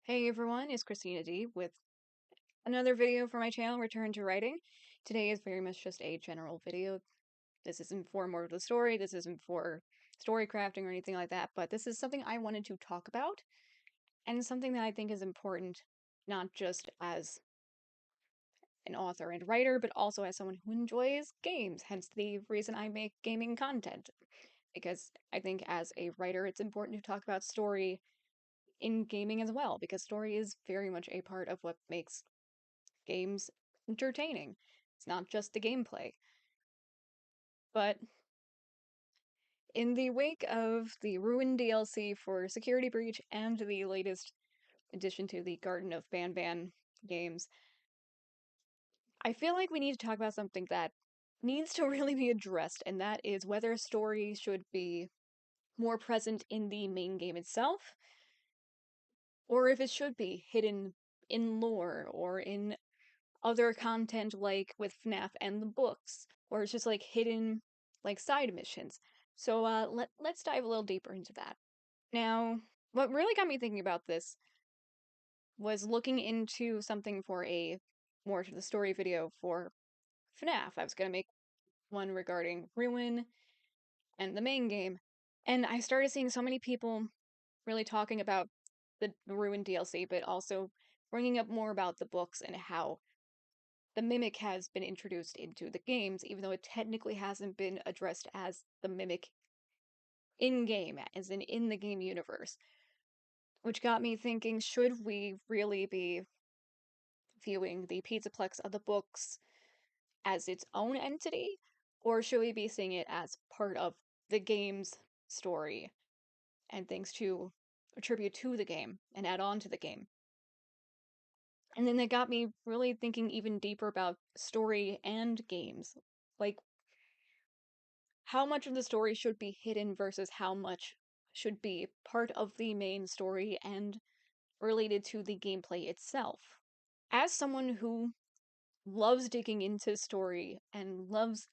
Hey everyone, it's Christina D with another video for my channel, Return to Writing. Today is very much just a general video. This isn't for more of the story, this isn't for story crafting or anything like that, but this is something I wanted to talk about, and something that I think is important, not just as an author and writer, but also as someone who enjoys games, hence the reason I make gaming content. Because I think as a writer, it's important to talk about story in gaming as well, because story is very much a part of what makes games entertaining. It's not just the gameplay. But in the wake of the Ruin DLC for Security Breach and the latest addition to the Garden of Banban games, I feel like we need to talk about something that needs to really be addressed, and that is whether story should be more present in the main game itself, or if it should be hidden in lore or in other content like with FNAF and the books, or it's just like hidden like side missions. So let's dive a little deeper into that. Now, what really got me thinking about this was looking into something for a more to the story video for FNAF. I was gonna make one regarding Ruin and the main game, and I started seeing so many people really talking about the Ruin DLC, but also bringing up more about the books and how the Mimic has been introduced into the games, even though it technically hasn't been addressed as the Mimic in game, as in the game universe. Which got me thinking, should we really be viewing the Pizzaplex of the books as its own entity, or should we be seeing it as part of the game's story and things to attribute to the game and add on to the game? And then that got me really thinking even deeper about story and games. Like, how much of the story should be hidden versus how much should be part of the main story and related to the gameplay itself. As someone who loves digging into story and loves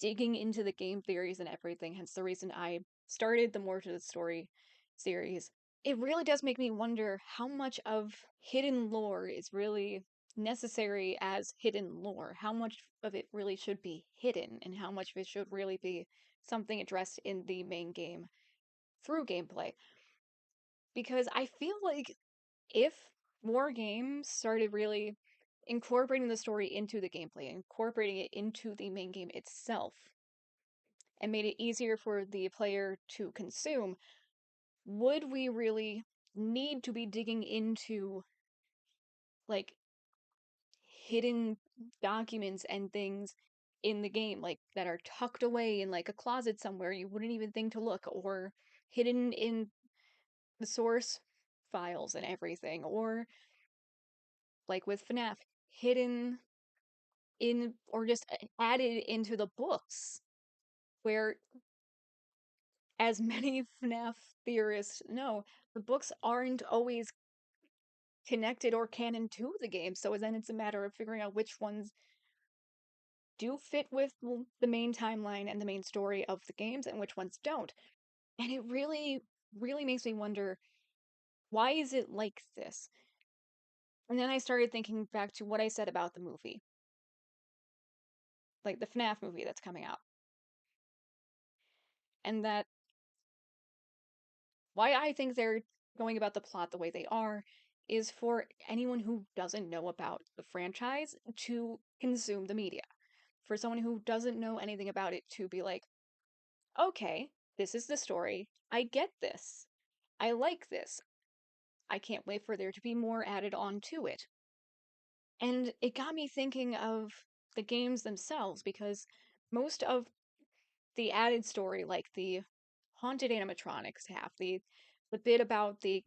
digging into the game theories and everything, hence the reason I started the More to the Story series, it really does make me wonder how much of hidden lore is really necessary as hidden lore. How much of it really should be hidden, and how much of it should really be something addressed in the main game through gameplay. Because I feel like if more games started really incorporating the story into the gameplay, incorporating it into the main game itself, and made it easier for the player to consume, would we really need to be digging into like hidden documents and things in the game, like that are tucked away in like a closet somewhere you wouldn't even think to look, or hidden in the source files and everything, or like with FNAF, hidden in or just added into the books, where, as many FNAF theorists know, the books aren't always connected or canon to the game, so then it's a matter of figuring out which ones do fit with the main timeline and the main story of the games and which ones don't. And it really, really makes me wonder, why is it like this? And then I started thinking back to what I said about the movie, like the FNAF movie that's coming out. And that why I think they're going about the plot the way they are is for anyone who doesn't know about the franchise to consume the media. For someone who doesn't know anything about it to be like, okay, this is the story. I get this. I like this. I can't wait for there to be more added on to it. And it got me thinking of the games themselves, because most of the added story, like the haunted animatronics half, the bit about the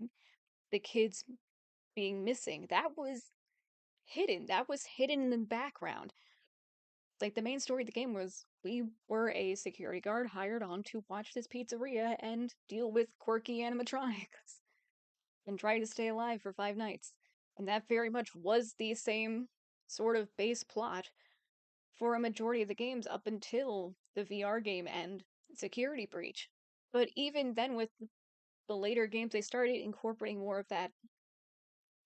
kids being missing, that was hidden. That was hidden in the background. Like, the main story of the game was we were a security guard hired on to watch this pizzeria and deal with quirky animatronics and try to stay alive for 5 nights. And that very much was the same sort of base plot for a majority of the games up until the VR game and Security Breach. But even then, with the later games, they started incorporating more of that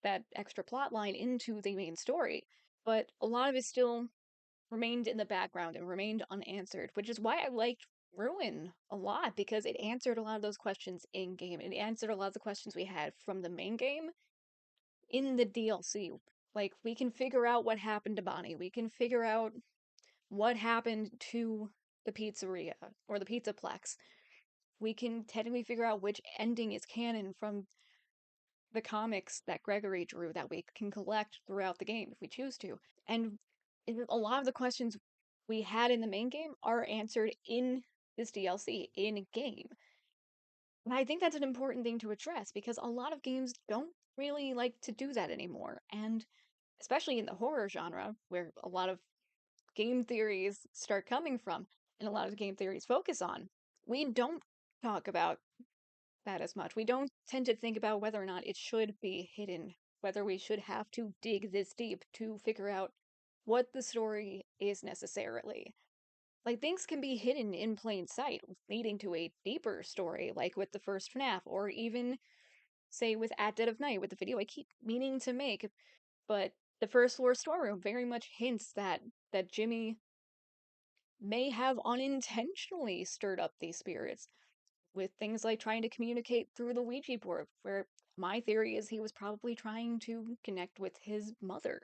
that extra plot line into the main story. But a lot of it still remained in the background and remained unanswered, which is why I liked Ruin a lot, because it answered a lot of those questions in game. It answered a lot of the questions we had from the main game in the DLC. Like, we can figure out what happened to Bonnie. We can figure out what happened to the pizzeria or the pizzaplex. We can technically figure out which ending is canon from the comics that Gregory drew that we can collect throughout the game if we choose to. And a lot of the questions we had in the main game are answered in this DLC, in game. And I think that's an important thing to address because a lot of games don't really like to do that anymore. And especially in the horror genre, where a lot of game theories start coming from and a lot of game theories focus on, we don't talk about that as much. We don't tend to think about whether or not it should be hidden, whether we should have to dig this deep to figure out what the story is necessarily. Like, things can be hidden in plain sight, leading to a deeper story, like with the first FNAF, or even, say, with At Dead of Night, with the video I keep meaning to make. But the first floor storeroom very much hints that Jimmy may have unintentionally stirred up these spirits with things like trying to communicate through the Ouija board, where my theory is he was probably trying to connect with his mother.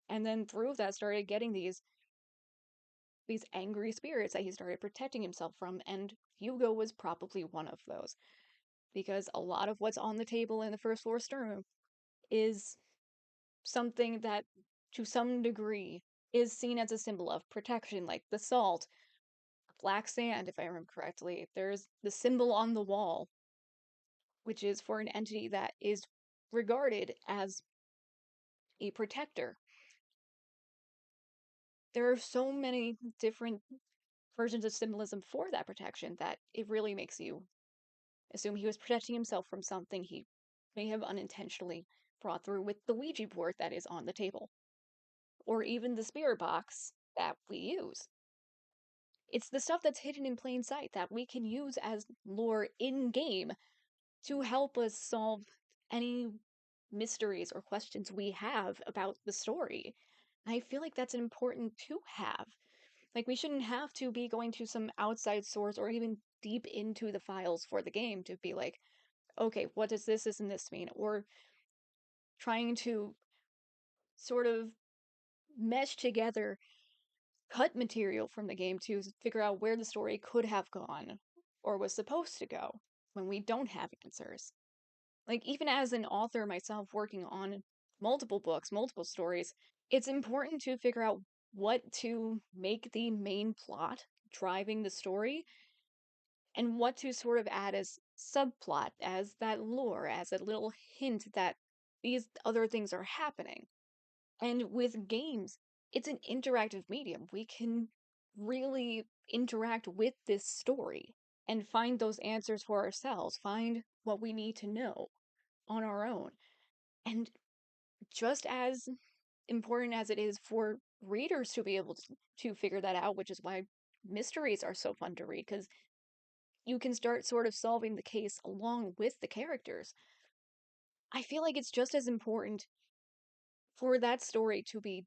And then through that started getting these angry spirits that he started protecting himself from, and Hugo was probably one of those. Because a lot of what's on the table in the first floor storeroom is something that, to some degree, is seen as a symbol of protection, like the salt, black sand, if I remember correctly. There's the symbol on the wall, which is for an entity that is regarded as a protector. There are so many different versions of symbolism for that protection that it really makes you assume he was protecting himself from something he may have unintentionally brought through with the Ouija board that is on the table, or even the spirit box that we use. It's the stuff that's hidden in plain sight that we can use as lore in game to help us solve any mysteries or questions we have about the story. I feel like that's important to have. Like, we shouldn't have to be going to some outside source or even deep into the files for the game to be like, okay, what does this and this mean? Or trying to sort of mesh together cut material from the game to figure out where the story could have gone or was supposed to go when we don't have answers. Like, even as an author myself working on multiple books, multiple stories, it's important to figure out what to make the main plot driving the story and what to sort of add as subplot, as that lore, as a little hint that these other things are happening. And with games, it's an interactive medium. We can really interact with this story and find those answers for ourselves, find what we need to know on our own. And just as important as it is for readers to be able to figure that out, which is why mysteries are so fun to read, because you can start sort of solving the case along with the characters. I feel like it's just as important for that story to be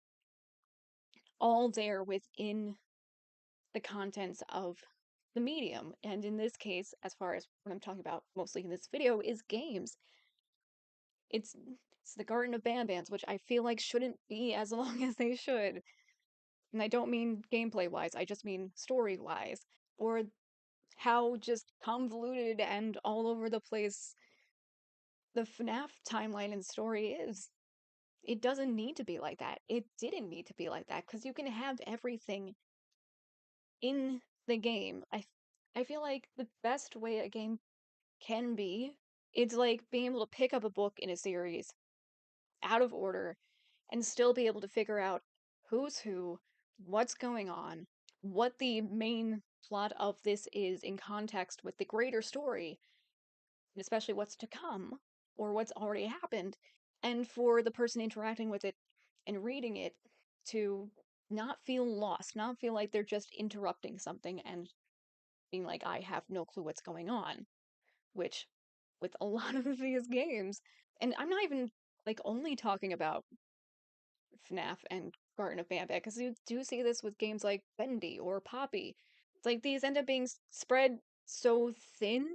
all there within the contents of the medium. And in this case, as far as what I'm talking about mostly in this video, is games. It's the Garden of Banbans, which I feel like shouldn't be as long as they should. And I don't mean gameplay wise, I just mean story wise. Or how just convoluted and all over the place the FNAF timeline and story is. It doesn't need to be like that. It didn't need to be like that because you can have everything in the game. I feel like the best way a game can be, it's like being able to pick up a book in a series out of order and still be able to figure out who's who, what's going on, what the main plot of this is in context with the greater story, and especially what's to come or what's already happened, and for the person interacting with it and reading it to not feel lost, not feel like they're just interrupting something and being like, I have no clue what's going on, which with a lot of these games. And I'm not even like only talking about FNAF and Garten of Banban, because you do see this with games like Bendy or Poppy. It's like these end up being spread so thin.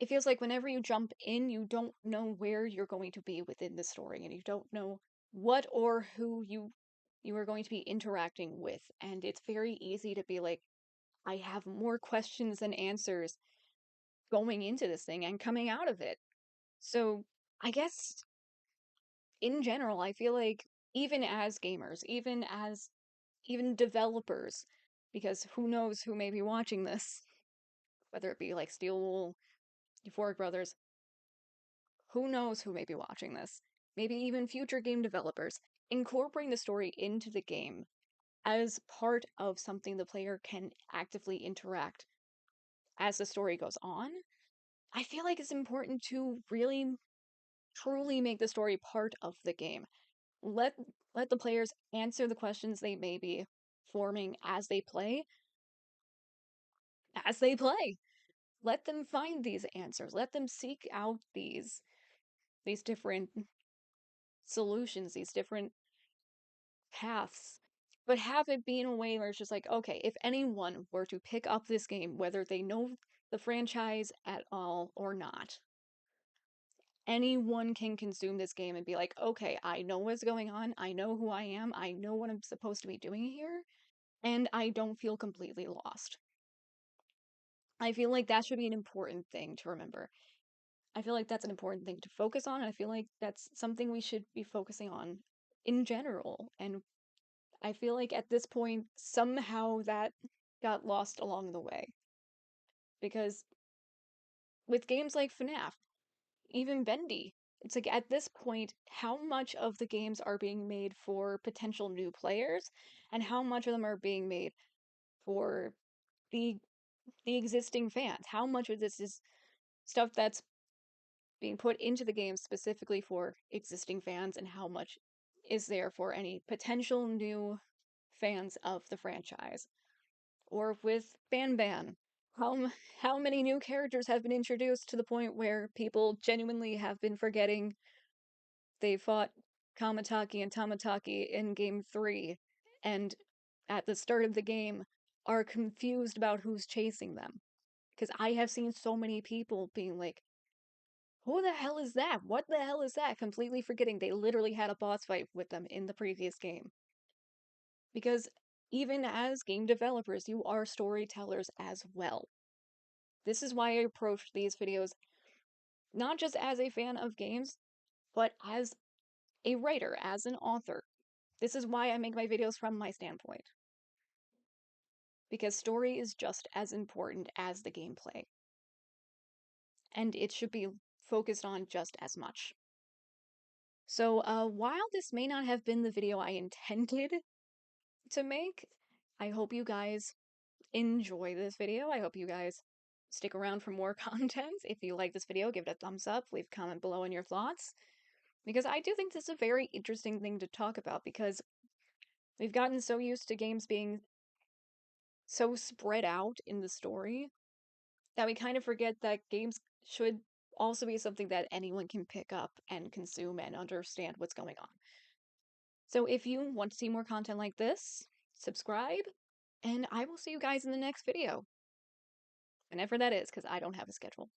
It feels like whenever you jump in, you don't know where you're going to be within the story, and you don't know what or who you are going to be interacting with. And it's very easy to be like, I have more questions than answers going into this thing and coming out of it. So I guess in general, I feel like even as gamers, even developers, because who knows who may be watching this, whether it be like Steel, Euphoric Brothers, who knows who may be watching this? Maybe even future game developers. Incorporating the story into the game as part of something the player can actively interact as the story goes on, I feel like it's important to really truly make the story part of the game. Let let the players answer the questions they may be forming as they play. Let them find these answers. Let them seek out these different solutions, these different paths. But have it be in a way where it's just like, okay, if anyone were to pick up this game, whether they know the franchise at all or not, anyone can consume this game and be like, okay, I know what's going on, I know who I am, I know what I'm supposed to be doing here, and I don't feel completely lost. I feel like that should be an important thing to remember. I feel like that's an important thing to focus on, and I feel like that's something we should be focusing on in general. And I feel like at this point, somehow that got lost along the way. Because with games like FNAF, even Bendy, it's like at this point, how much of the games are being made for potential new players, and how much of them are being made for the the existing fans? How much of this is stuff that's being put into the game specifically for existing fans, and how much is there for any potential new fans of the franchise? Or with Ban, how many new characters have been introduced to the point where people genuinely have been forgetting they fought Kamataki and Tamataki in game 3, and at the start of the game are confused about who's chasing them? Because I have seen so many people being like, who the hell is that? What the hell is that? Completely forgetting they literally had a boss fight with them in the previous game. Because even as game developers, you are storytellers as well. This is why I approach these videos not just as a fan of games, but as a writer, as an author. This is why I make my videos from my standpoint. Because story is just as important as the gameplay. And it should be focused on just as much. So, while this may not have been the video I intended to make, I hope you guys enjoy this video. I hope you guys stick around for more content. If you like this video, give it a thumbs up, leave a comment below on your thoughts. Because I do think this is a very interesting thing to talk about, because we've gotten so used to games being so spread out in the story that we kind of forget that games should also be something that anyone can pick up and consume and understand what's going on. So if you want to see more content like this, subscribe, and I will see you guys in the next video. Whenever that is, because I don't have a schedule.